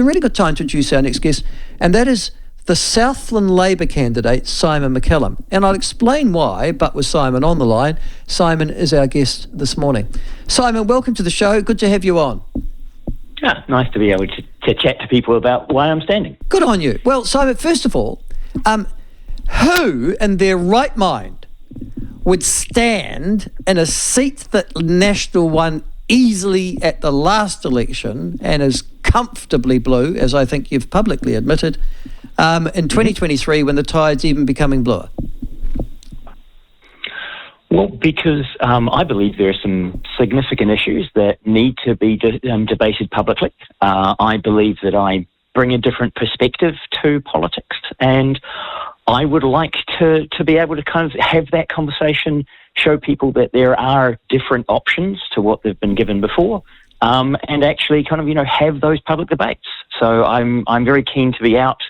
a really good time to introduce our next guest, and that is the Southland Labor candidate, Simon McCallum. And I'll explain why, but with Simon on the line. Simon is our guest this morning. Simon, welcome to the show. Good to have you on. Nice to be able to chat to people about why I'm standing. Good on you. Well, Simon, first of all, who in their right mind would stand in a seat that National won easily at the last election and is comfortably blue, as I think you've publicly admitted, in 2023 when the tide's even becoming bluer? Well, because I believe there are some significant issues that need to be debated publicly. I believe that I bring a different perspective to politics, and I would like to be able to kind of have that conversation, show people that there are different options to what they've been given before, and actually kind of, have those public debates. So I'm very keen to be out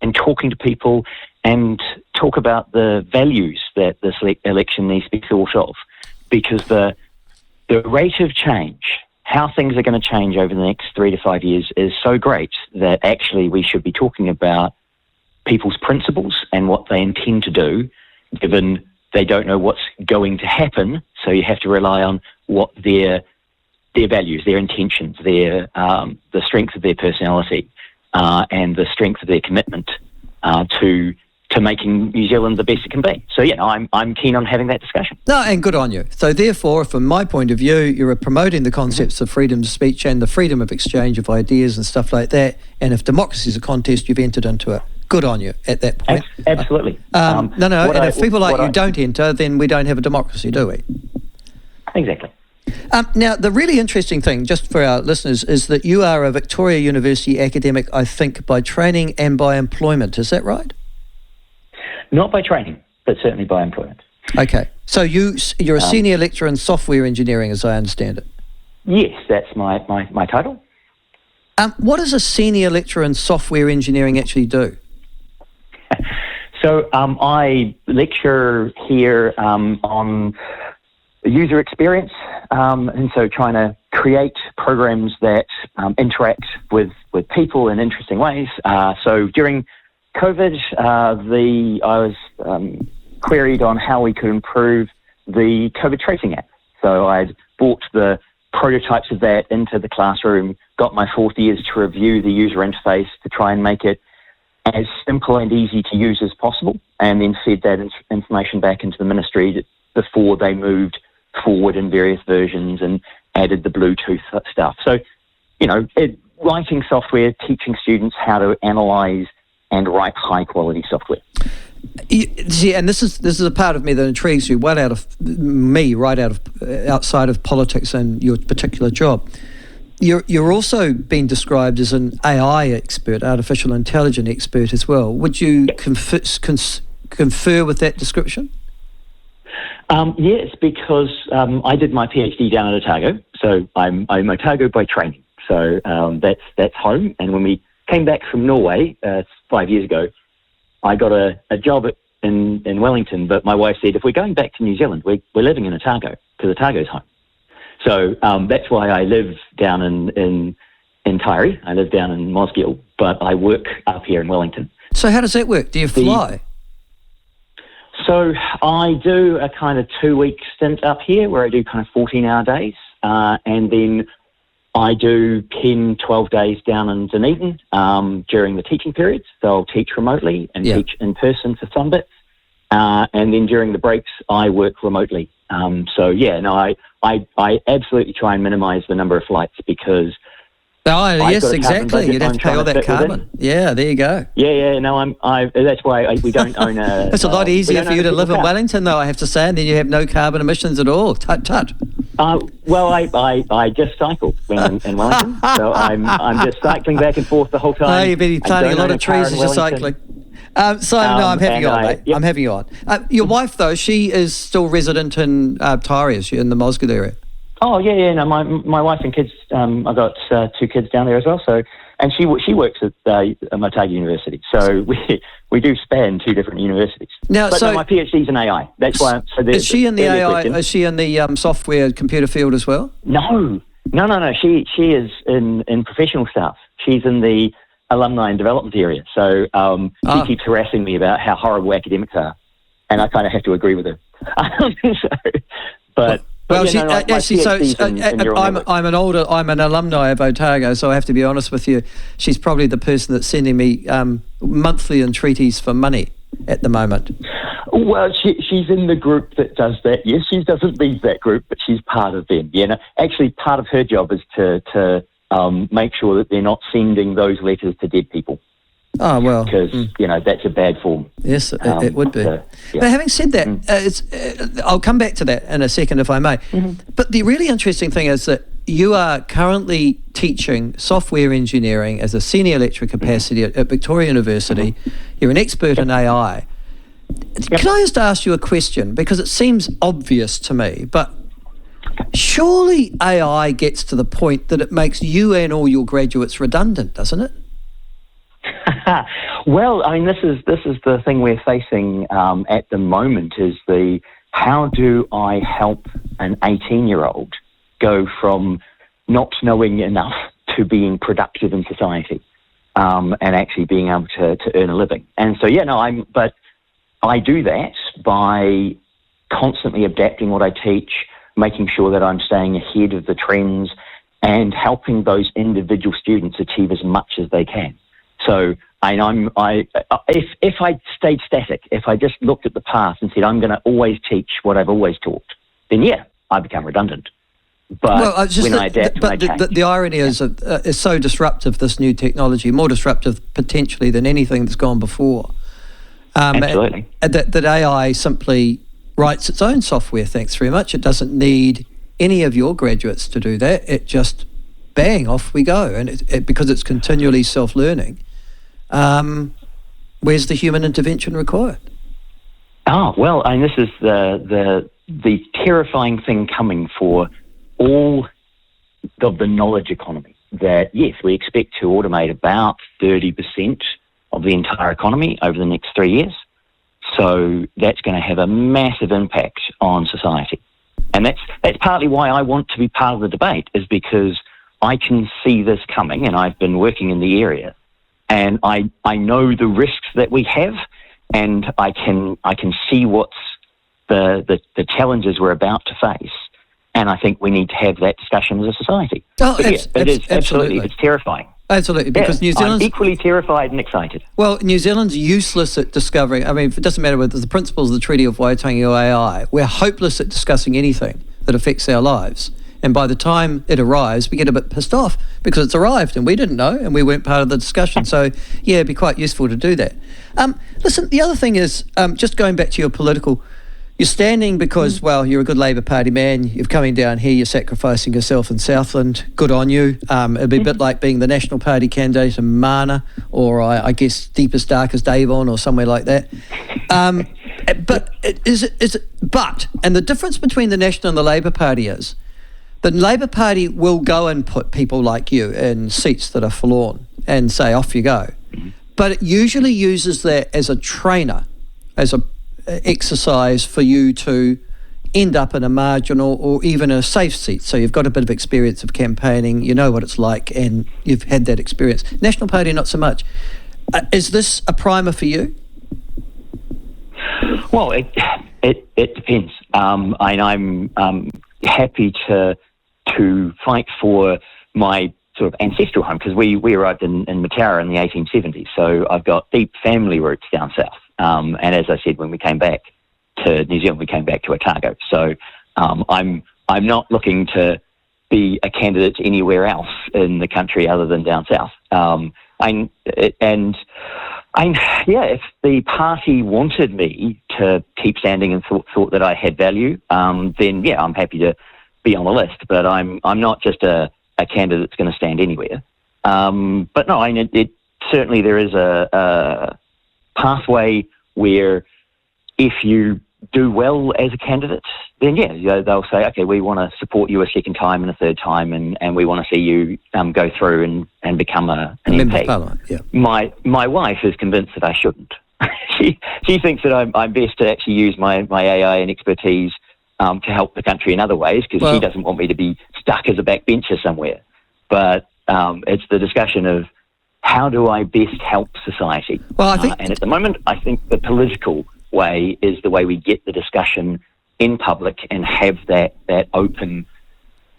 and talking to people and talk about the values that this election needs to be thought of, because the rate of change, how things are going to change over the next 3 to 5 years is so great that actually we should be talking about people's principles and what they intend to do, given they don't know what's going to happen. So you have to rely on what their values, their intentions, the strength of their personality, and the strength of their commitment to making New Zealand the best it can be. So I'm keen on having that discussion. No, and good on you. So therefore, from my point of view, you're promoting the concepts of freedom of speech and the freedom of exchange of ideas and stuff like that. And if democracy is a contest, you've entered into it. Good on you at that point. Absolutely. And if people like you don't enter, then we don't have a democracy, do we? Exactly. Now, the really interesting thing, just for our listeners, is that you are a Victoria University academic, I think, by training and by employment. Is that right? Not by training, but certainly by employment. Okay. So you're a senior lecturer in software engineering, as I understand it. Yes, that's my title. What does a senior lecturer in software engineering actually do? So I lecture here on user experience, and so trying to create programs that interact with people in interesting ways. So during COVID, I was queried on how we could improve the COVID tracing app. So I'd brought the prototypes of that into the classroom, got my fourth years to review the user interface to try and make it as simple and easy to use as possible, and then fed that information back into the ministry before they moved forward in various versions and added the Bluetooth stuff. So, writing software, teaching students how to analyze and write high-quality software. See, and this is a part of me that intrigues you, outside of politics and your particular job. You're also being described as an AI expert, artificial intelligence expert as well. Would you confer with that description? Yes, because I did my PhD down at Otago, so I'm Otago by training. So that's home. And when we came back from Norway 5 years ago, I got a job in Wellington, but my wife said, if we're going back to New Zealand, we're living in Otago, because Otago's home. So that's why I live down in Taieri. I live down in Mosgiel, but I work up here in Wellington. So how does that work? Do you fly? So I do a kind of 2-week stint up here where I do kind of 14-hour days, and then I do 10, 12 days down in Dunedin during the teaching periods. So I'll teach remotely and teach in person for some bits. And then during the breaks, I work remotely. I absolutely try and minimise the number of flights, because yes, exactly. You'd have to pay all that carbon. Yeah, there you go. Yeah. No, that's why we don't own a. It's a lot easier for you to live in Wellington, though, I have to say, and then you have no carbon emissions at all. Tut. Well, I just cycle when in Wellington, so I'm just cycling back and forth the whole time. Oh, you've been planting a lot of trees as you're cycling. Simon, I'm having you on, mate. Yep. I'm having you on. Your wife, though, she is still resident in Taieri, is she, in the Mosgiel area? Oh, yeah. No, my wife and kids, I've got 2 kids down there as well, so, and she works at Otago University, so we do span 2 different universities. Now, but my PhD's in AI. That's why. Is she in the AI? Is she in the software computer field as well? No, No. She is in professional staff. She's in the alumni and development area. So she keeps harassing me about how horrible academics are, and I kind of have to agree with her. I'm an alumni of Otago, so I have to be honest with you. She's probably the person that's sending me monthly entreaties for money at the moment. Well, she's in the group that does that. Yes, she doesn't lead that group, but she's part of them. Actually, part of her job is to make sure that they're not sending those letters to dead people. Oh, well. Because, that's a bad form. Yes, it would be. Yeah. But having said that, I'll come back to that in a second if I may. Mm-hmm. But the really interesting thing is that you are currently teaching software engineering as a senior lecturer capacity at Victoria University. Mm-hmm. You're an expert in AI. Yep. Can I just ask you a question? Because it seems obvious to me, but surely AI gets to the point that it makes you and all your graduates redundant, doesn't it? Well, I mean, this is the thing we're facing at the moment is how do I help an 18-year-old go from not knowing enough to being productive in society and actually being able to earn a living. And so, but I do that by constantly adapting what I teach, making sure that I'm staying ahead of the trends and helping those individual students achieve as much as they can. So if I stayed static, if I just looked at the past and said, I'm going to always teach what I've always taught, then I become redundant. But I adapt, I change. The irony is so disruptive, this new technology, more disruptive potentially than anything that's gone before. Absolutely. That AI simply writes its own software, thanks very much. It doesn't need any of your graduates to do that. It just, bang, off we go. And because it's continually self-learning, where's the human intervention required? Oh, well, and this is the terrifying thing coming for all of the knowledge economy, that, yes, we expect to automate about 30% of the entire economy over the next 3 years. So that's going to have a massive impact on society. And that's partly why I want to be part of the debate, is because I can see this coming, and I've been working in the area, and I know the risks that we have, and I can see what's the challenges we're about to face. And I think we need to have that discussion as a society. Oh, it is absolutely. It's terrifying. Absolutely, because New Zealand's... I'm equally terrified and excited. Well, New Zealand's useless at discovering... I mean, it doesn't matter whether the principles of the Treaty of Waitangi or AI. We're hopeless at discussing anything that affects our lives. And by the time it arrives, we get a bit pissed off because it's arrived and we didn't know and we weren't part of the discussion. So, it'd be quite useful to do that. Listen, the other thing is, just going back to your political... You're standing because, well, you're a good Labour Party man. You're coming down here. You're sacrificing yourself in Southland. Good on you. It'd be a bit like being the National Party candidate in Mana, or I guess deepest, darkest Avon, or somewhere like that. But and the difference between the National and the Labour Party is the Labour Party will go and put people like you in seats that are forlorn and say, off you go. But it usually uses that as a trainer, as a exercise for you to end up in a marginal or even a safe seat. So you've got a bit of experience of campaigning, you know what it's like, and you've had that experience. National Party, not so much. Is this a primer for you? Well, it depends. I'm happy to fight for my sort of ancestral home, because we arrived in Mataura in the 1870s, so I've got deep family roots down south. And as I said, when we came back to New Zealand, we came back to Otago. So I'm not looking to be a candidate anywhere else in the country other than down south. If the party wanted me to keep standing and thought that I had value, then I'm happy to be on the list. But I'm not just a candidate that's going to stand anywhere. But no, certainly there is a pathway where if you do well as a candidate, then they'll say, okay, we want to support you a second time and a third time, and we want to see you go through and become an Member MP. of Parliament, yeah. My wife is convinced that I shouldn't. She thinks that I'm best to actually use my AI and expertise to help the country in other ways, because he doesn't want me to be stuck as a backbencher somewhere. But it's the discussion of how do I best help society? Well, I think, and at the moment, I think the political way is the way we get the discussion in public and have that open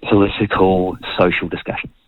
political, social discussion.